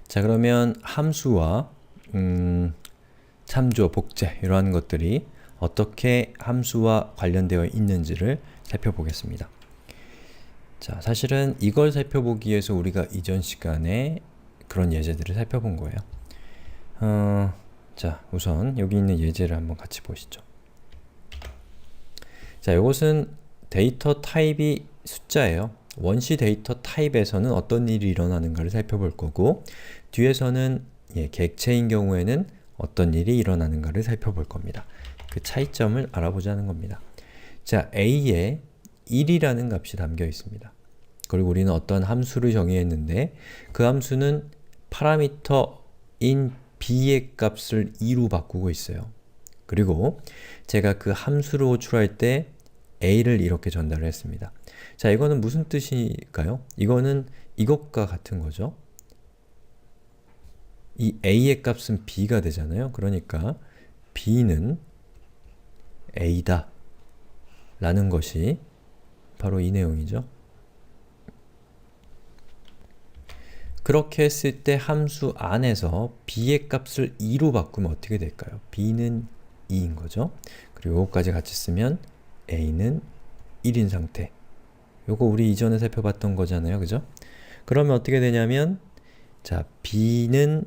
자, 그러면 함수와 참조, 복제 이러한 것들이 어떻게 함수와 관련되어 있는지를 살펴보겠습니다. 자, 사실은 이걸 살펴보기 위해서 우리가 이전 시간에 그런 예제들을 살펴본 거예요. 자, 우선 여기 있는 예제를 한번 같이 보시죠. 자, 이것은 데이터 타입이 숫자예요. 원시 데이터 타입에서는 어떤 일이 일어나는가를 살펴볼 거고, 뒤에서는 객체인 경우에는 어떤 일이 일어나는가를 살펴볼 겁니다. 그 차이점을 알아보자는 겁니다. 자, a에 1이라는 값이 담겨 있습니다. 그리고 우리는 어떤 함수를 정의했는데 그 함수는 파라미터인 b의 값을 2로 바꾸고 있어요. 그리고 제가 그 함수를 호출할 때 a를 이렇게 전달을 했습니다. 자, 이거는 무슨 뜻일까요? 이거는 이것과 같은 거죠. 이 a의 값은 b가 되잖아요. 그러니까 b는 a다 라는 것이 바로 이 내용이죠. 그렇게 했을 때 함수 안에서 b의 값을 2로 바꾸면 어떻게 될까요? b는 2인 거죠. 그리고 이거까지 같이 쓰면 a는 1인 상태. 요거 우리 이전에 살펴봤던 거잖아요. 그죠? 그러면 어떻게 되냐면 자, b는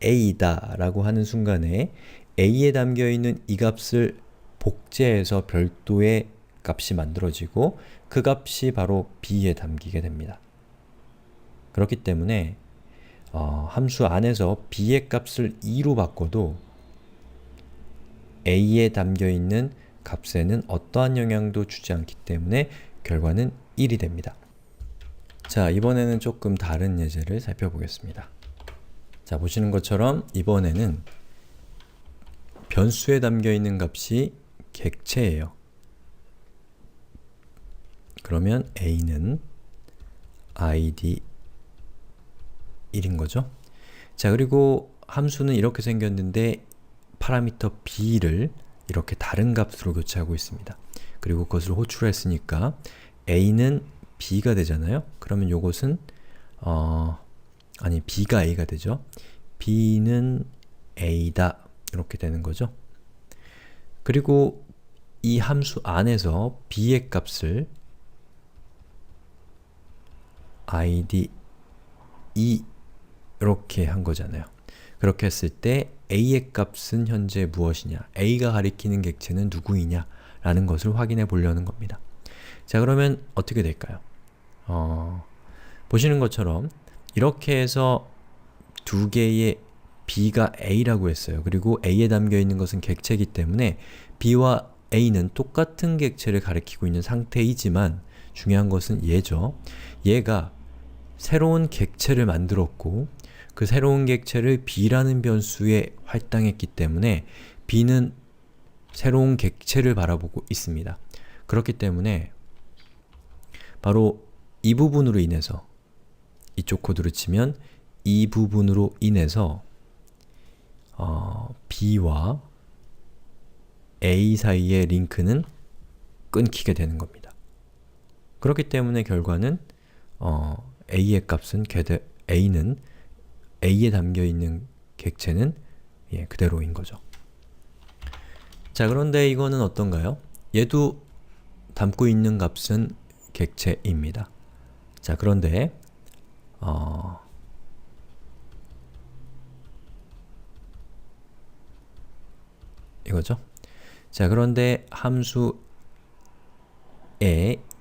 a다 라고 하는 순간에 a에 담겨있는 이 값을 복제해서 별도의 값이 만들어지고 그 값이 바로 b에 담기게 됩니다. 그렇기 때문에 함수 안에서 b의 값을 2로 바꿔도 a에 담겨있는 값에는 어떠한 영향도 주지 않기 때문에 결과는 1이 됩니다. 자, 이번에는 조금 다른 예제를 살펴보겠습니다. 자, 보시는 것처럼 이번에는 변수에 담겨있는 값이 객체예요. 그러면 a는 id 1인 거죠. 자, 그리고 함수는 이렇게 생겼는데 파라미터 b를 이렇게 다른 값으로 교체하고 있습니다. 그리고 그것을 호출했으니까 a는 b가 되잖아요. 그러면 요것은 b가 a가 되죠. b는 a다 이렇게 되는 거죠. 그리고 이 함수 안에서 b의 값을 id 2 이렇게 한 거잖아요. 그렇게 했을 때 a의 값은 현재 무엇이냐, a가 가리키는 객체는 누구이냐 라는 것을 확인해 보려는 겁니다. 자, 그러면 어떻게 될까요? 보시는 것처럼 이렇게 해서 두 개의 b가 a라고 했어요. 그리고 a에 담겨 있는 것은 객체이기 때문에 b와 a는 똑같은 객체를 가리키고 있는 상태이지만 중요한 것은 얘죠. 얘가 새로운 객체를 만들었고 그 새로운 객체를 b라는 변수에 할당했기 때문에 b는 새로운 객체를 바라보고 있습니다. 그렇기 때문에 바로 이 부분으로 인해서 이쪽 코드로 치면 이 부분으로 인해서 b와 a 사이의 링크는 끊기게 되는 겁니다. 그렇기 때문에 결과는 a의 값은 a는 a에 담겨있는 객체는 그대로인 거죠. 자, 그런데 이거는 어떤가요? 얘도 담고 있는 값은 객체입니다. 자, 그런데 이거죠? 자, 그런데 함수의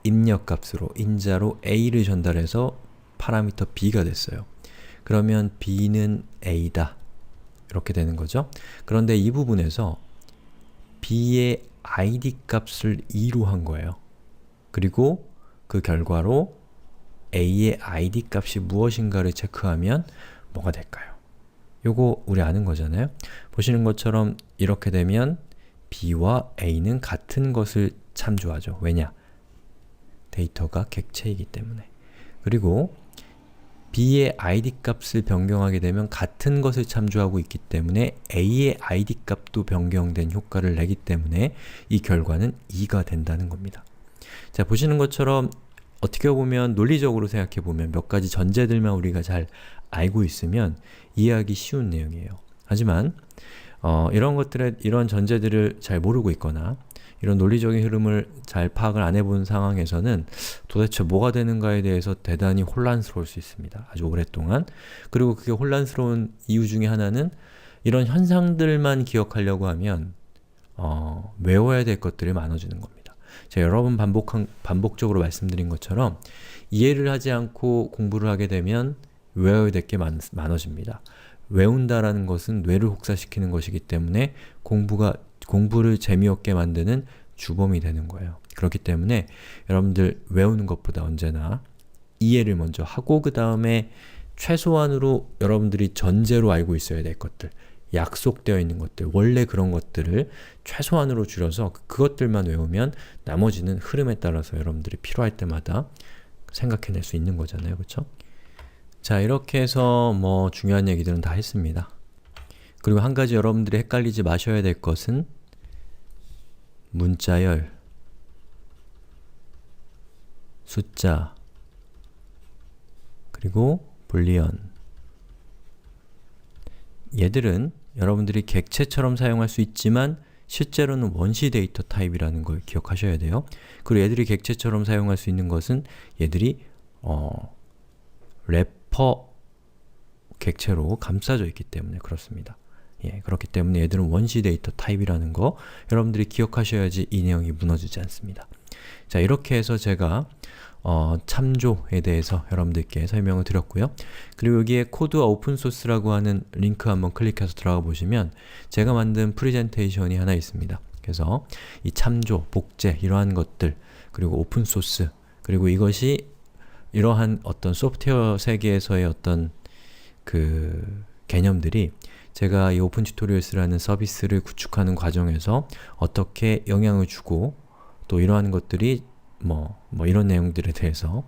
입력값으로 인자로 a를 전달해서 파라미터 b가 됐어요. 그러면 b는 a다 이렇게 되는 거죠. 그런데 이 부분에서 b의 id 값을 2로 한 거예요. 그리고 그 결과로 a의 id 값이 무엇인가를 체크하면 뭐가 될까요? 요거 우리 아는 거잖아요. 보시는 것처럼 이렇게 되면 b와 a는 같은 것을 참조하죠. 왜냐? 데이터가 객체이기 때문에. 그리고 b의 id 값을 변경하게 되면 같은 것을 참조하고 있기 때문에 a의 id 값도 변경된 효과를 내기 때문에 이 결과는 2가 된다는 겁니다. 자, 보시는 것처럼 어떻게 보면 논리적으로 생각해 보면 몇 가지 전제들만 우리가 잘 알고 있으면 이해하기 쉬운 내용이에요. 하지만 이런 전제들을 잘 모르고 있거나 이런 논리적인 흐름을 잘 파악을 안 해본 상황에서는 도대체 뭐가 되는가에 대해서 대단히 혼란스러울 수 있습니다. 아주 오랫동안. 그리고 그게 혼란스러운 이유 중에 하나는 이런 현상들만 기억하려고 하면 외워야 될 것들이 많아지는 겁니다. 제가 여러 번 반복적으로 말씀드린 것처럼 이해를 하지 않고 공부를 하게 되면 외워야 될 게 많아집니다. 외운다라는 것은 뇌를 혹사시키는 것이기 때문에 공부를 재미없게 만드는 주범이 되는 거예요. 그렇기 때문에 여러분들 외우는 것보다 언제나 이해를 먼저 하고 그 다음에 최소한으로 여러분들이 전제로 알고 있어야 될 것들, 약속되어 있는 것들, 원래 그런 것들을 최소한으로 줄여서 그것들만 외우면 나머지는 흐름에 따라서 여러분들이 필요할 때마다 생각해낼 수 있는 거잖아요. 그쵸? 자, 이렇게 해서 뭐 중요한 얘기들은 다 했습니다. 그리고 한 가지 여러분들이 헷갈리지 마셔야 될 것은 문자열, 숫자, 그리고 불리언. 얘들은 여러분들이 객체처럼 사용할 수 있지만 실제로는 원시 데이터 타입이라는 걸 기억하셔야 돼요. 그리고 얘들이 객체처럼 사용할 수 있는 것은 얘들이 래퍼 객체로 감싸져 있기 때문에 그렇습니다. 예, 그렇기 때문에 얘들은 원시 데이터 타입이라는 거 여러분들이 기억하셔야지 이 내용이 무너지지 않습니다. 자, 이렇게 해서 제가 참조에 대해서 여러분들께 설명을 드렸고요. 그리고 여기에 코드와 오픈소스라고 하는 링크 한번 클릭해서 들어가 보시면 제가 만든 프레젠테이션이 하나 있습니다. 그래서 이 참조, 복제 이러한 것들, 그리고 오픈소스, 그리고 이것이 이러한 어떤 소프트웨어 세계에서의 어떤 그 개념들이 제가 이 오픈 튜토리얼스라는 서비스를 구축하는 과정에서 어떻게 영향을 주고 또 이러한 것들이 뭐 이런 내용들에 대해서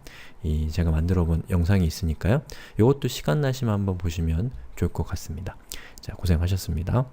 제가 만들어 본 영상이 있으니까요. 이것도 시간 나시면 한번 보시면 좋을 것 같습니다. 자, 고생하셨습니다.